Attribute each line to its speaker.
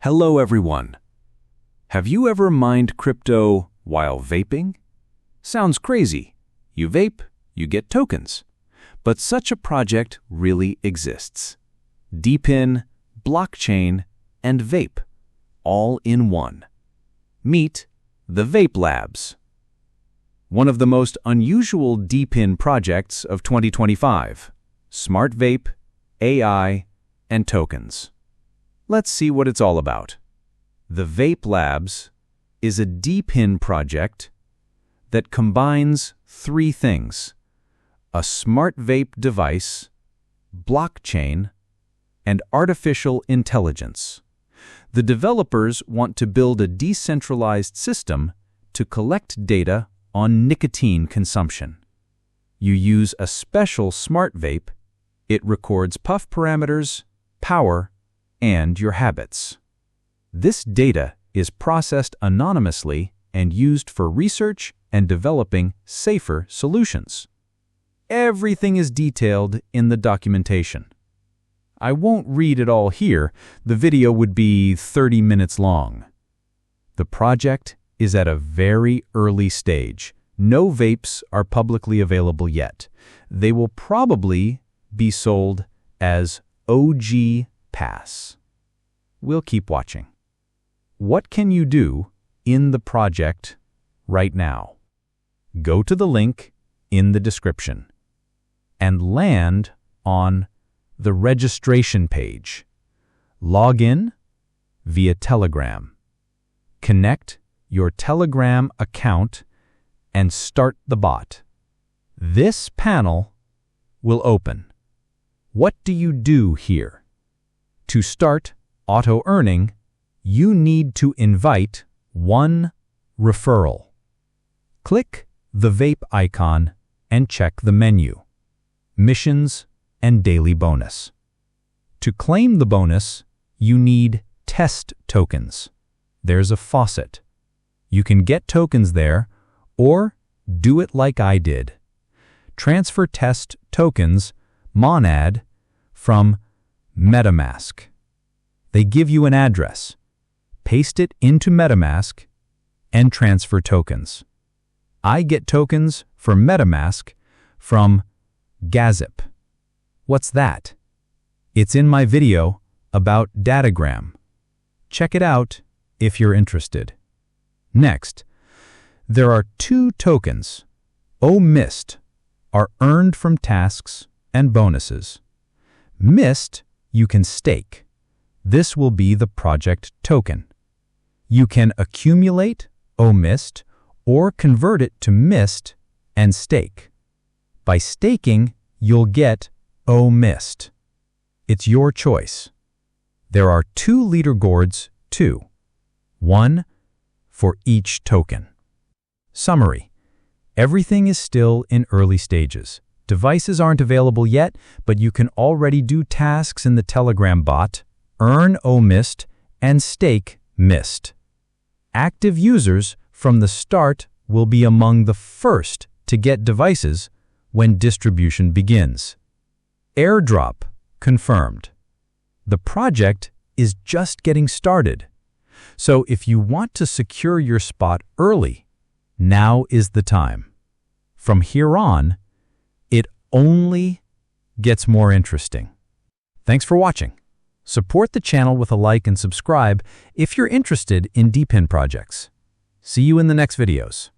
Speaker 1: Hello everyone. Have you ever mined crypto while vaping? Sounds crazy. You vape, you get tokens. But such a project really exists. DePIN, blockchain, and vape, all in one. Meet TheVapeLabs. One of the most unusual DePIN projects of 2025. Smart vape, AI, and tokens. Let's see what it's all about. TheVapeLabs is a DePIN project that combines three things: a smart vape device, blockchain, and artificial intelligence. The developers want to build a decentralized system to collect data on nicotine consumption. You use a special smart vape. It records puff parameters, power, and your habits. This data is processed anonymously and used for research and developing safer solutions. Everything is detailed in the documentation. I won't read it all here. The video would be 30 minutes long. The project is at a very early stage. No vapes are publicly available yet. They will probably be sold as OG Pass. We'll keep watching. What can you do in the project right now? Go to the link in the description and land on the registration page. Log in via Telegram. Connect your Telegram account and start the bot. This panel will open. What do you do here? To start auto-earning, you need to invite one referral. Click the vape icon and check the menu, missions and daily bonus. To claim the bonus, you need test tokens. There's a faucet. You can get tokens there or do it like I did. Transfer test tokens, monad, from MetaMask. They give you an address. Paste it into MetaMask and transfer tokens. I get tokens for MetaMask from Gazip. What's that? It's in my video about Datagram. Check it out if you're interested. Next, there are two tokens. oMIST are earned from tasks and bonuses. MIST you can stake. This will be the project token. You can accumulate oMIST or convert it to MIST and stake. By staking, you'll get oMIST. It's your choice. There are two leaderboards too, one for each token. Summary: everything is still in early stages. Devices aren't available yet, but you can already do tasks in the Telegram bot, earn oMIST, and stake MIST. Active users from the start will be among the first to get devices when distribution begins. Airdrop confirmed. The project is just getting started. So if you want to secure your spot early, now is the time. From here on, it only gets more interesting. Thanks for watching. Support the channel with a like and subscribe if you're interested in DePIN projects. See you in the next videos.